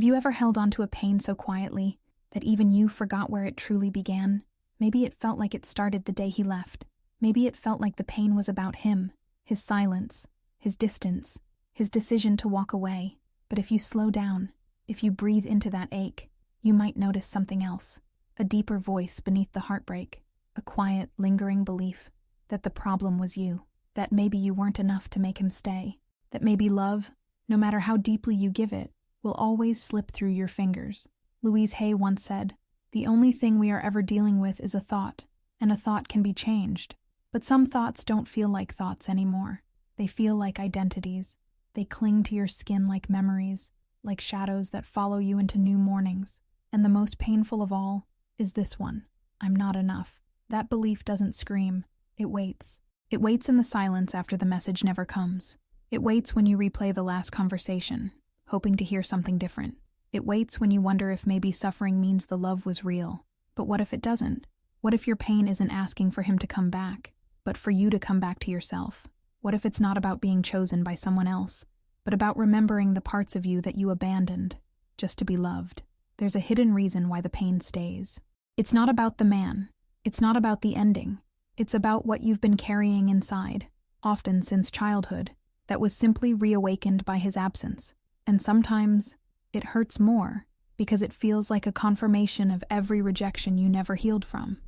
Have you ever held onto a pain so quietly that even you forgot where it truly began? Maybe it felt like it started the day he left. Maybe it felt like the pain was about him, his silence, his distance, his decision to walk away. But if you slow down, if you breathe into that ache, you might notice something else. A deeper voice beneath the heartbreak. A quiet, lingering belief that the problem was you. That maybe you weren't enough to make him stay. That maybe love, no matter how deeply you give it, will always slip through your fingers. Louise Hay once said, "The only thing we are ever dealing with is a thought, and a thought can be changed. But some thoughts don't feel like thoughts anymore. They feel like identities. They cling to your skin like memories, like shadows that follow you into new mornings. And the most painful of all is this one: I'm not enough." That belief doesn't scream. It waits. It waits in the silence after the message never comes. It waits when you replay the last conversation, hoping to hear something different. It waits when you wonder if maybe suffering means the love was real. But what if it doesn't? What if your pain isn't asking for him to come back, but for you to come back to yourself? What if it's not about being chosen by someone else, but about remembering the parts of you that you abandoned, just to be loved? There's a hidden reason why the pain stays. It's not about the man. It's not about the ending. It's about what you've been carrying inside, often since childhood, that was simply reawakened by his absence. And sometimes it hurts more because it feels like a confirmation of every rejection you never healed from.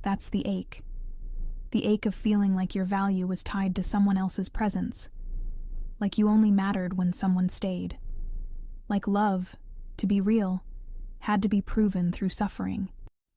That's the ache. The ache of feeling like your value was tied to someone else's presence. Like you only mattered when someone stayed. Like love, to be real, had to be proven through suffering.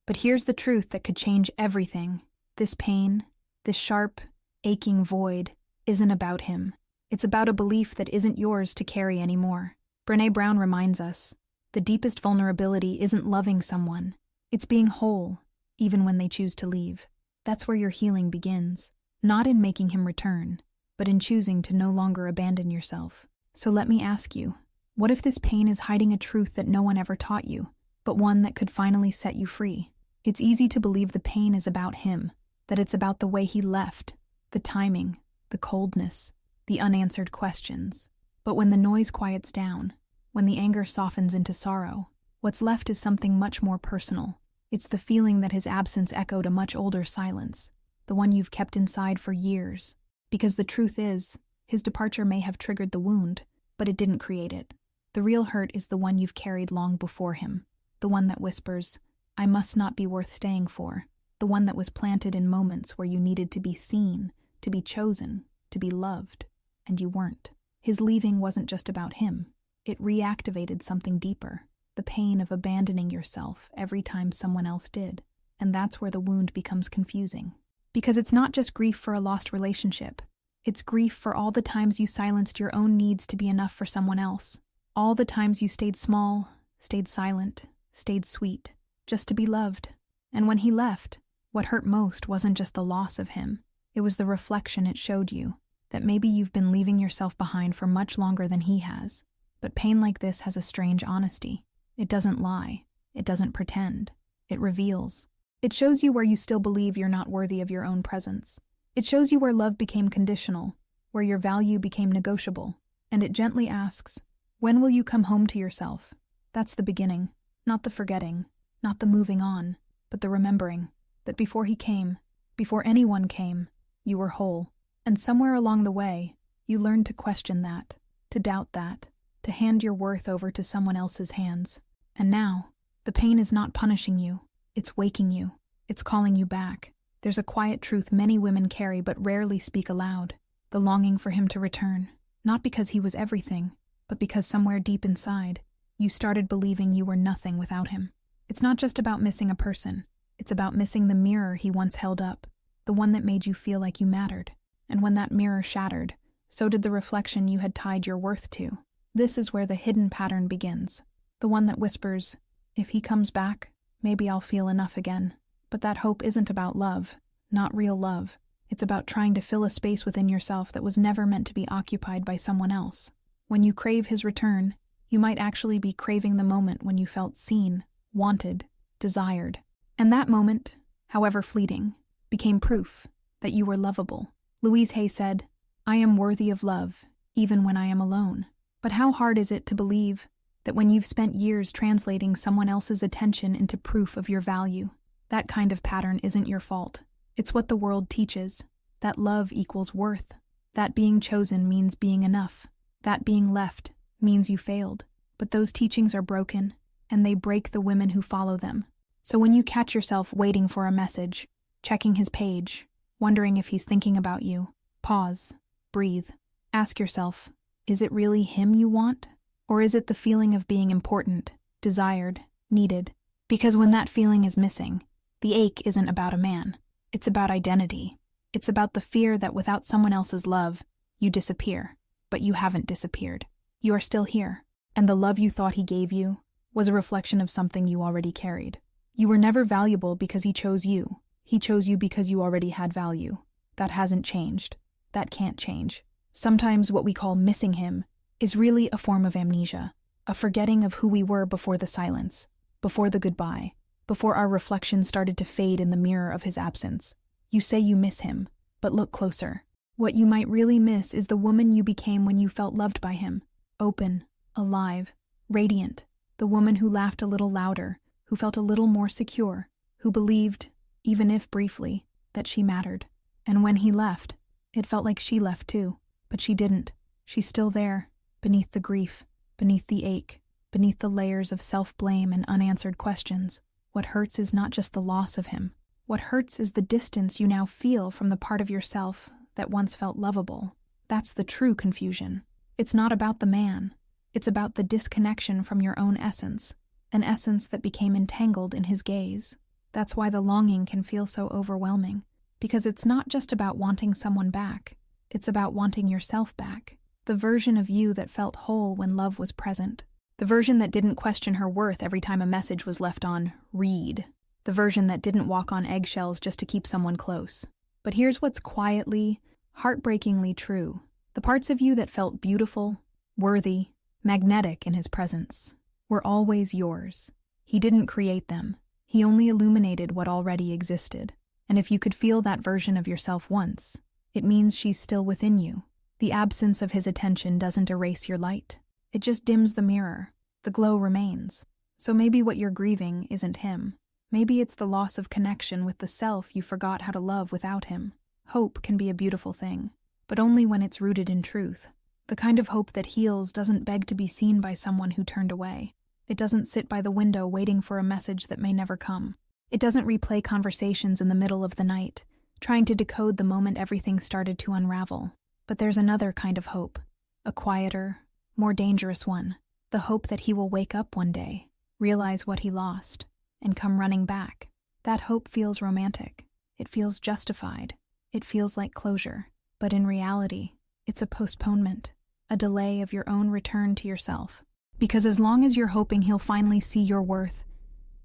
But here's the truth that could change everything. This pain, this sharp, aching void, isn't about him. It's about a belief that isn't yours to carry anymore. Brené Brown reminds us, the deepest vulnerability isn't loving someone. It's being whole, even when they choose to leave. That's where your healing begins. Not in making him return, but in choosing to no longer abandon yourself. So let me ask you, what if this pain is hiding a truth that no one ever taught you, but one that could finally set you free? It's easy to believe the pain is about him, that it's about the way he left, the timing, the coldness, the unanswered questions. But when the noise quiets down, when the anger softens into sorrow, what's left is something much more personal. It's the feeling that his absence echoed a much older silence, the one you've kept inside for years. Because the truth is, his departure may have triggered the wound, but it didn't create it. The real hurt is the one you've carried long before him, the one that whispers, "I must not be worth staying for," the one that was planted in moments where you needed to be seen, to be chosen, to be loved, and you weren't. His leaving wasn't just about him. It reactivated something deeper, the pain of abandoning yourself every time someone else did. And that's where the wound becomes confusing. Because it's not just grief for a lost relationship. It's grief for all the times you silenced your own needs to be enough for someone else. All the times you stayed small, stayed silent, stayed sweet, just to be loved. And when he left, what hurt most wasn't just the loss of him. It was the reflection it showed you, that maybe you've been leaving yourself behind for much longer than he has. But pain like this has a strange honesty. It doesn't lie. It doesn't pretend. It reveals. It shows you where you still believe you're not worthy of your own presence. It shows you where love became conditional, where your value became negotiable. And it gently asks, when will you come home to yourself? That's the beginning, not the forgetting, not the moving on, but the remembering that before he came, before anyone came, you were whole. And somewhere along the way, you learned to question that, to doubt that, to hand your worth over to someone else's hands. And now, the pain is not punishing you. It's waking you. It's calling you back. There's a quiet truth many women carry but rarely speak aloud. The longing for him to return. Not because he was everything, but because somewhere deep inside, you started believing you were nothing without him. It's not just about missing a person. It's about missing the mirror he once held up, the one that made you feel like you mattered. And when that mirror shattered, so did the reflection you had tied your worth to. This is where the hidden pattern begins. The one that whispers, if he comes back, maybe I'll feel enough again. But that hope isn't about love, not real love. It's about trying to fill a space within yourself that was never meant to be occupied by someone else. When you crave his return, you might actually be craving the moment when you felt seen, wanted, desired. And that moment, however fleeting, became proof that you were lovable. Louise Hay said, "I am worthy of love, even when I am alone." But how hard is it to believe That when you've spent years translating someone else's attention into proof of your value, that kind of pattern isn't your fault. It's what the world teaches. That love equals worth. That being chosen means being enough. That being left means you failed. But those teachings are broken, and they break the women who follow them. So when you catch yourself waiting for a message, checking his page, wondering if he's thinking about you, pause, breathe, ask yourself, is it really him you want? Or is it the feeling of being important, desired, needed? Because when that feeling is missing, the ache isn't about a man. It's about identity. It's about the fear that without someone else's love, you disappear. But you haven't disappeared. You are still here. And the love you thought he gave you was a reflection of something you already carried. You were never valuable because he chose you. He chose you because you already had value. That hasn't changed. That can't change. Sometimes what we call missing him is really a form of amnesia, a forgetting of who we were before the silence, before the goodbye, before our reflection started to fade in the mirror of his absence. You say you miss him, but look closer. What you might really miss is the woman you became when you felt loved by him, open, alive, radiant, the woman who laughed a little louder, who felt a little more secure, who believed, even if briefly, that she mattered. And when he left, it felt like she left too, but she didn't. She's still there, beneath the grief, beneath the ache, beneath the layers of self-blame and unanswered questions. What hurts is not just the loss of him. What hurts is the distance you now feel from the part of yourself that once felt lovable. That's the true confusion. It's not about the man. It's about the disconnection from your own essence, an essence that became entangled in his gaze. That's why the longing can feel so overwhelming, because it's not just about wanting someone back. It's about wanting yourself back. The version of you that felt whole when love was present. The version that didn't question her worth every time a message was left on read. The version that didn't walk on eggshells just to keep someone close. But here's what's quietly, heartbreakingly true. The parts of you that felt beautiful, worthy, magnetic in his presence were always yours. He didn't create them. He only illuminated what already existed. And if you could feel that version of yourself once, it means she's still within you. The absence of his attention doesn't erase your light. It just dims the mirror. The glow remains. So maybe what you're grieving isn't him. Maybe it's the loss of connection with the self you forgot how to love without him. Hope can be a beautiful thing, but only when it's rooted in truth. The kind of hope that heals doesn't beg to be seen by someone who turned away. It doesn't sit by the window waiting for a message that may never come. It doesn't replay conversations in the middle of the night, trying to decode the moment everything started to unravel. But there's another kind of hope, a quieter, more dangerous one. The hope that he will wake up one day, realize what he lost, and come running back. That hope feels romantic. It feels justified. It feels like closure. But in reality, it's a postponement, a delay of your own return to yourself. Because as long as you're hoping he'll finally see your worth,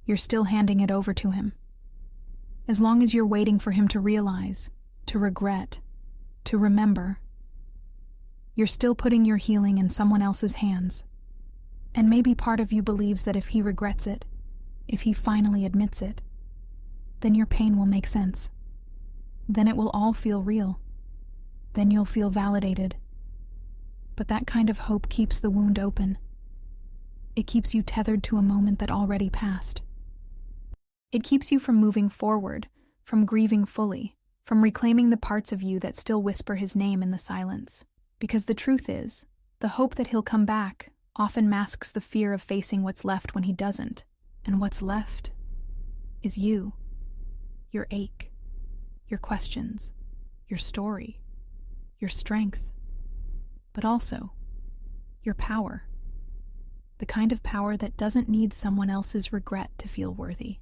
you're still handing it over to him. As long as you're waiting for him to realize, to regret, to remember, you're still putting your healing in someone else's hands. And maybe part of you believes that if he regrets it, if he finally admits it, then your pain will make sense. Then it will all feel real. Then you'll feel validated. But that kind of hope keeps the wound open. It keeps you tethered to a moment that already passed. It keeps you from moving forward, from grieving fully, from reclaiming the parts of you that still whisper his name in the silence. Because the truth is, the hope that he'll come back often masks the fear of facing what's left when he doesn't. And what's left is you, your ache, your questions, your story, your strength, but also your power. The kind of power that doesn't need someone else's regret to feel worthy.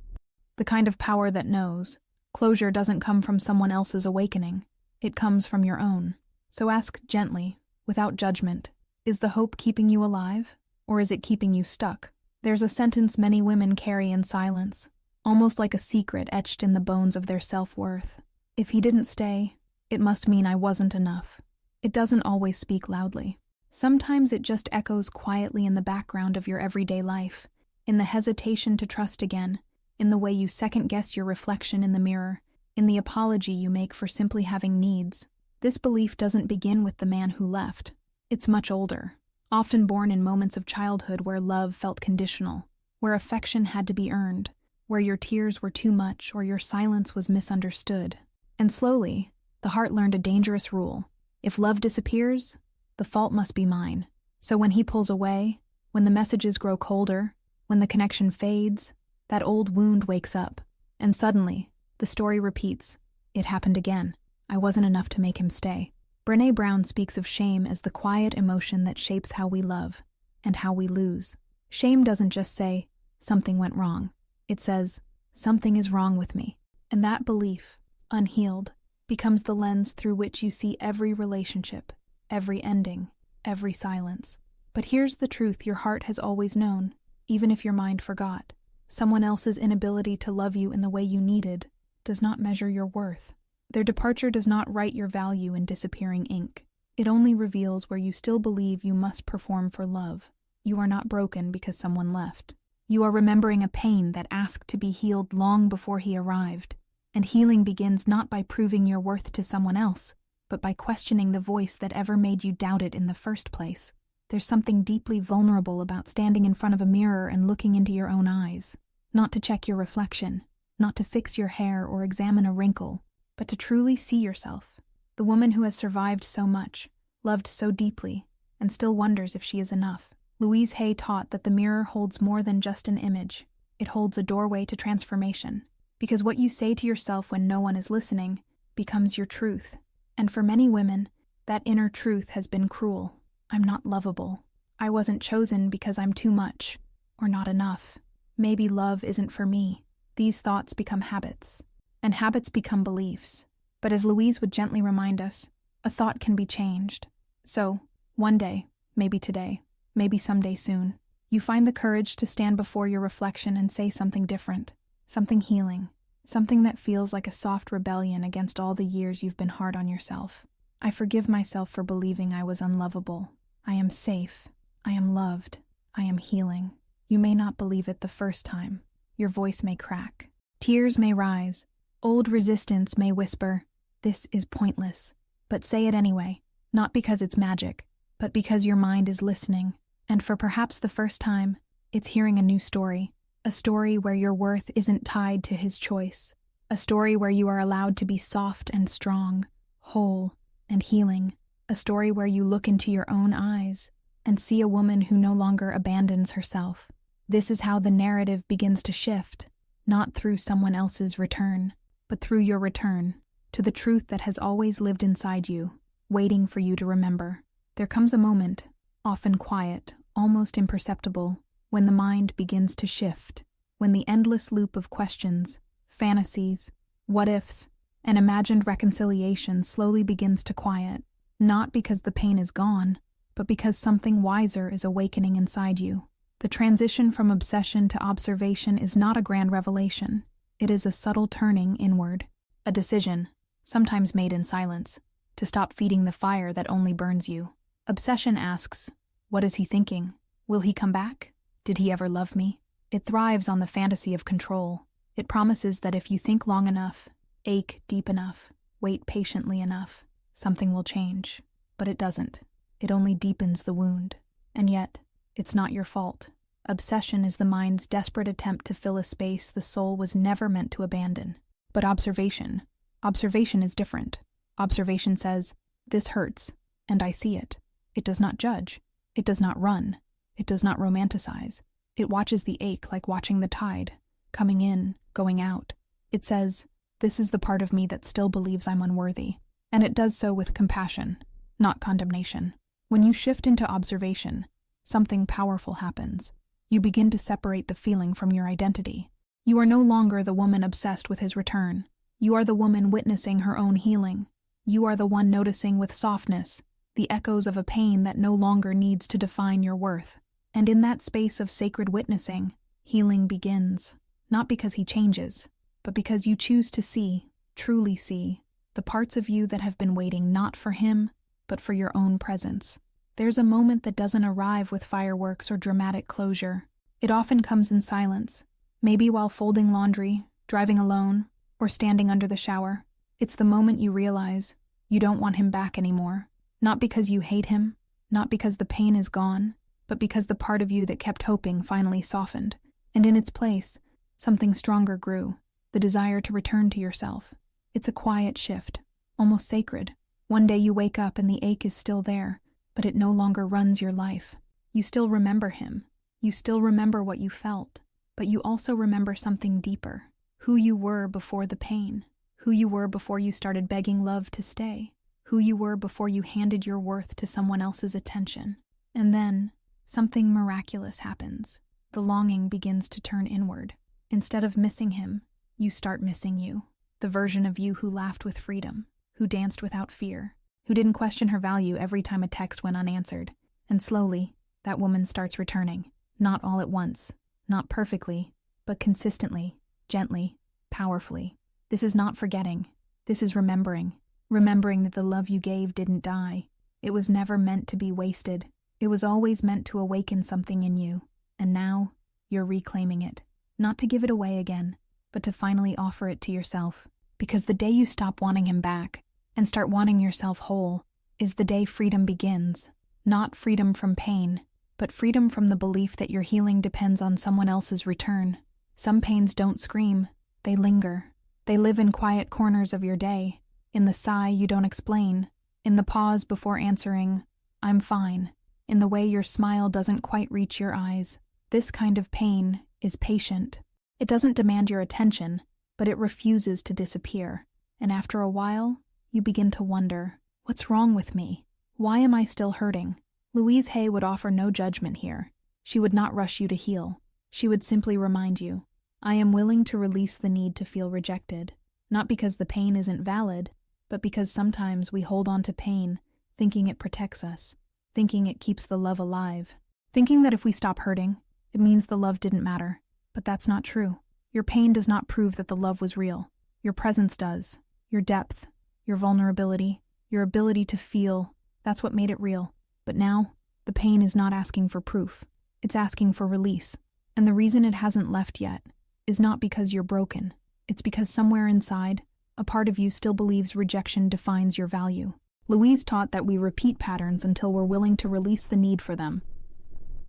The kind of power that knows closure doesn't come from someone else's awakening. It comes from your own. So ask gently, without judgment, is the hope keeping you alive, or is it keeping you stuck? There's a sentence many women carry in silence, almost like a secret etched in the bones of their self-worth. If he didn't stay, it must mean I wasn't enough. It doesn't always speak loudly. Sometimes it just echoes quietly in the background of your everyday life, in the hesitation to trust again, in the way you second-guess your reflection in the mirror, in the apology you make for simply having needs. This belief doesn't begin with the man who left. It's much older. often born in moments of childhood where love felt conditional, where affection had to be earned, where your tears were too much or your silence was misunderstood. And slowly, the heart learned a dangerous rule. If love disappears, the fault must be mine. So when he pulls away, when the messages grow colder, when the connection fades, that old wound wakes up. And suddenly, the story repeats. It happened again. I wasn't enough to make him stay. Brené Brown speaks of shame as the quiet emotion that shapes how we love and how we lose. Shame doesn't just say, something went wrong. It says, something is wrong with me. And that belief, unhealed, becomes the lens through which you see every relationship, every ending, every silence. But here's the truth your heart has always known, even if your mind forgot. Someone else's inability to love you in the way you needed does not measure your worth. Their departure does not write your value in disappearing ink. It only reveals where you still believe you must perform for love. You are not broken because someone left. You are remembering a pain that asked to be healed long before he arrived. And healing begins not by proving your worth to someone else, but by questioning the voice that ever made you doubt it in the first place. There's something deeply vulnerable about standing in front of a mirror and looking into your own eyes. Not to check your reflection, not to fix your hair or examine a wrinkle, but to truly see yourself. The woman who has survived so much, loved so deeply, and still wonders if she is enough. Louise Hay taught that the mirror holds more than just an image. It holds a doorway to transformation. Because what you say to yourself when no one is listening becomes your truth. And for many women, that inner truth has been cruel. I'm not lovable. I wasn't chosen because I'm too much, or not enough. Maybe love isn't for me. These thoughts become habits, and habits become beliefs. But as Louise would gently remind us, a thought can be changed. So, one day, maybe today, maybe someday soon, you find the courage to stand before your reflection and say something different, something healing, something that feels like a soft rebellion against all the years you've been hard on yourself. I forgive myself for believing I was unlovable. I am safe. I am loved. I am healing. You may not believe it the first time. Your voice may crack. Tears may rise. Old resistance may whisper, "This is pointless." But say it anyway, not because it's magic, but because your mind is listening. And for perhaps the first time, it's hearing a new story. A story where your worth isn't tied to his choice. A story where you are allowed to be soft and strong, whole and healing. A story where you look into your own eyes and see a woman who no longer abandons herself. This is how the narrative begins to shift, not through someone else's return, but through your return to the truth that has always lived inside you, waiting for you to remember. There comes a moment, often quiet, almost imperceptible, when the mind begins to shift, when the endless loop of questions, fantasies, what-ifs, and imagined reconciliation slowly begins to quiet, not because the pain is gone, but because something wiser is awakening inside you. The transition from obsession to observation is not a grand revelation. It is a subtle turning inward, a decision, sometimes made in silence, to stop feeding the fire that only burns you. Obsession asks, what is he thinking? Will he come back? Did he ever love me? It thrives on the fantasy of control. It promises that if you think long enough, ache deep enough, wait patiently enough, something will change. But it doesn't. It only deepens the wound. And yet, it's not your fault. Obsession is the mind's desperate attempt to fill a space the soul was never meant to abandon. But observation is different. Observation says, this hurts, and I see it. It does not judge. It does not run. It does not romanticize. It watches the ache like watching the tide, coming in, going out. It says, this is the part of me that still believes I'm unworthy. And it does so with compassion, not condemnation. When you shift into observation, something powerful happens. You begin to separate the feeling from your identity. You are no longer the woman obsessed with his return. You are the woman witnessing her own healing. You are the one noticing with softness the echoes of a pain that no longer needs to define your worth. And in that space of sacred witnessing, healing begins. Not because he changes, but because you choose to see, truly see, the parts of you that have been waiting not for him, but for your own presence. There's a moment that doesn't arrive with fireworks or dramatic closure. It often comes in silence, maybe while folding laundry, driving alone, or standing under the shower. It's the moment you realize you don't want him back anymore, not because you hate him, Not because the pain is gone, but because the part of you that kept hoping finally softened. And in its place, something stronger grew, the desire to return to yourself. It's a quiet shift, almost sacred. One day you wake up and the ache is still there, but it no longer runs your life. You still remember him. You still remember what you felt, but you also remember something deeper. Who you were before the pain. Who you were before you started begging love to stay. Who you were before you handed your worth to someone else's attention. And then, something miraculous happens. The longing begins to turn inward. Instead of missing him, you start missing you. The version of you who laughed with freedom, who danced without fear, who didn't question her value every time a text went unanswered. And slowly, that woman starts returning. Not all at once, not perfectly, but consistently, gently, powerfully. This is not forgetting. This is remembering. Remembering that the love you gave didn't die. It was never meant to be wasted. It was always meant to awaken something in you. And now, you're reclaiming it. Not to give it away again, but to finally offer it to yourself. Because the day you stop wanting him back and start wanting yourself whole is the day freedom begins. Not freedom from pain, but freedom from the belief that your healing depends on someone else's return. Some pains don't scream, they linger. They live in quiet corners of your day, in the sigh you don't explain, in the pause before answering, "I'm fine," in the way your smile doesn't quite reach your eyes. This kind of pain is patient. It doesn't demand your attention, but it refuses to disappear. And after a while, you begin to wonder, what's wrong with me? Why am I still hurting? Louise Hay would offer no judgment here. She would not rush you to heal. She would simply remind you, I am willing to release the need to feel rejected, not because the pain isn't valid, but because sometimes we hold on to pain, thinking it protects us, thinking it keeps the love alive, thinking that if we stop hurting, it means the love didn't matter. But that's not true. Your pain does not prove that the love was real. Your presence does. Your depth, your vulnerability, your ability to feel, that's what made it real. But now, the pain is not asking for proof. It's asking for release. And the reason it hasn't left yet is not because you're broken. It's because somewhere inside, a part of you still believes rejection defines your value. Louise taught that we repeat patterns until we're willing to release the need for them.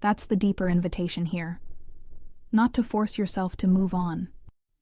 That's the deeper invitation here. Not to force yourself to move on,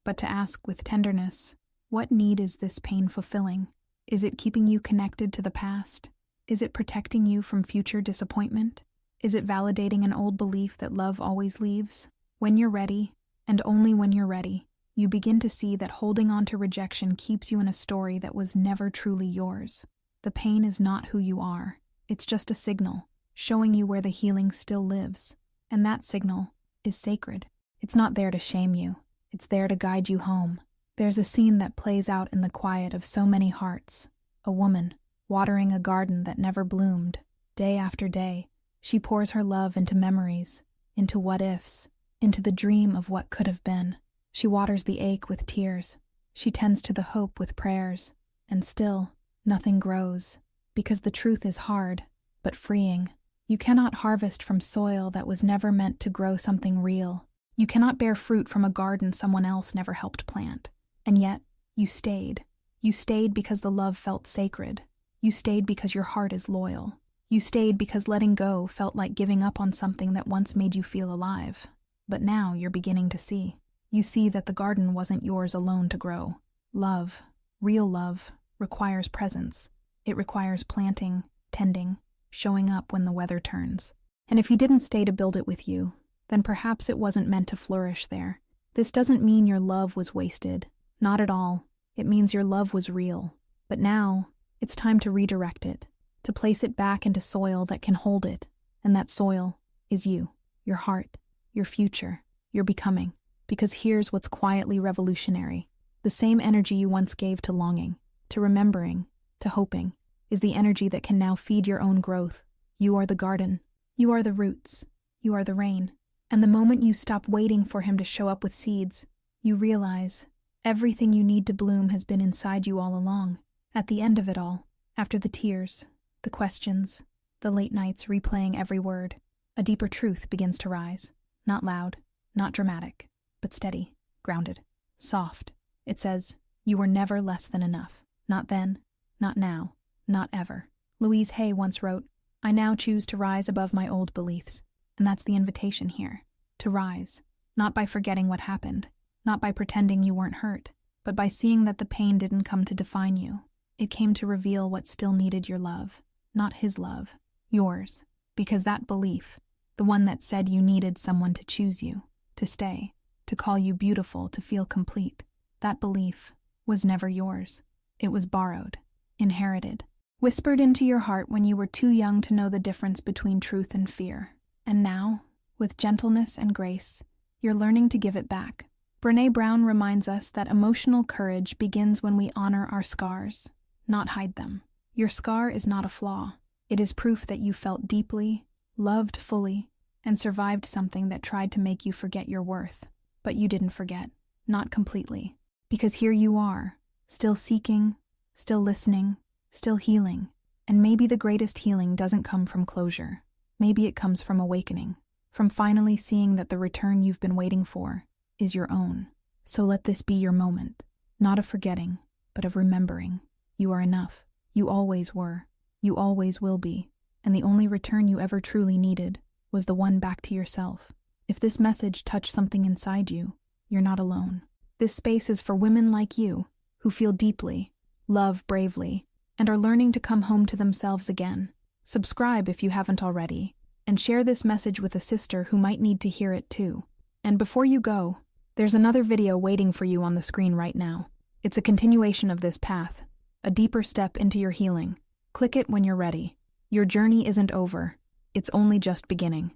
but to ask with tenderness, what need is this pain fulfilling? Is it keeping you connected to the past? Is it protecting you from future disappointment? Is it validating an old belief that love always leaves? When you're ready, and only when you're ready, you begin to see that holding on to rejection keeps you in a story that was never truly yours. The pain is not who you are. It's just a signal, showing you where the healing still lives. And that signal is sacred. It's not there to shame you. It's there to guide you home. There's a scene that plays out in the quiet of so many hearts. A woman, watering a garden that never bloomed. Day after day, she pours her love into memories, into what-ifs, into the dream of what could have been. She waters the ache with tears. She tends to the hope with prayers. And still, nothing grows. Because the truth is hard, but freeing. You cannot harvest from soil that was never meant to grow something real. You cannot bear fruit from a garden someone else never helped plant. And yet, you stayed. You stayed because the love felt sacred. You stayed because your heart is loyal. You stayed because letting go felt like giving up on something that once made you feel alive. But now you're beginning to see. You see that the garden wasn't yours alone to grow. Love, real love, requires presence. It requires planting, tending, showing up when the weather turns. And if he didn't stay to build it with you, then perhaps it wasn't meant to flourish there. This doesn't mean your love was wasted. Not at all. It means your love was real. But now, it's time to redirect it, to place it back into soil that can hold it. And that soil is you, your heart, your future, your becoming. Because here's what's quietly revolutionary. The same energy you once gave to longing, to remembering, to hoping, is the energy that can now feed your own growth. You are the garden. You are the roots. You are the rain. And the moment you stop waiting for him to show up with seeds, you realize everything you need to bloom has been inside you all along. At the end of it all, after the tears, the questions, the late nights replaying every word, a deeper truth begins to rise. Not loud, not dramatic, but steady, grounded, soft. It says, you were never less than enough. Not then, not now, not ever. Louise Hay once wrote, I now choose to rise above my old beliefs. And that's the invitation here. To rise. Not by forgetting what happened. Not by pretending you weren't hurt. But by seeing that the pain didn't come to define you. It came to reveal what still needed your love. Not his love. Yours. Because that belief, the one that said you needed someone to choose you, to stay, to call you beautiful, to feel complete, that belief was never yours. It was borrowed, inherited, whispered into your heart when you were too young to know the difference between truth and fear. And now, with gentleness and grace, you're learning to give it back. Brené Brown reminds us that emotional courage begins when we honor our scars, not hide them. Your scar is not a flaw. It is proof that you felt deeply, loved fully, and survived something that tried to make you forget your worth. But you didn't forget. Not completely. Because here you are, still seeking, still listening, still healing. And maybe the greatest healing doesn't come from closure. Maybe it comes from awakening, from finally seeing that the return you've been waiting for is your own. So let this be your moment, not of forgetting, but of remembering. You are enough. You always were. You always will be. And the only return you ever truly needed was the one back to yourself. If this message touched something inside you, you're not alone. This space is for women like you, who feel deeply, love bravely, and are learning to come home to themselves again. Subscribe if you haven't already, and share this message with a sister who might need to hear it too. And before you go, there's another video waiting for you on the screen right now. It's a continuation of this path, a deeper step into your healing. Click it when you're ready. Your journey isn't over. It's only just beginning.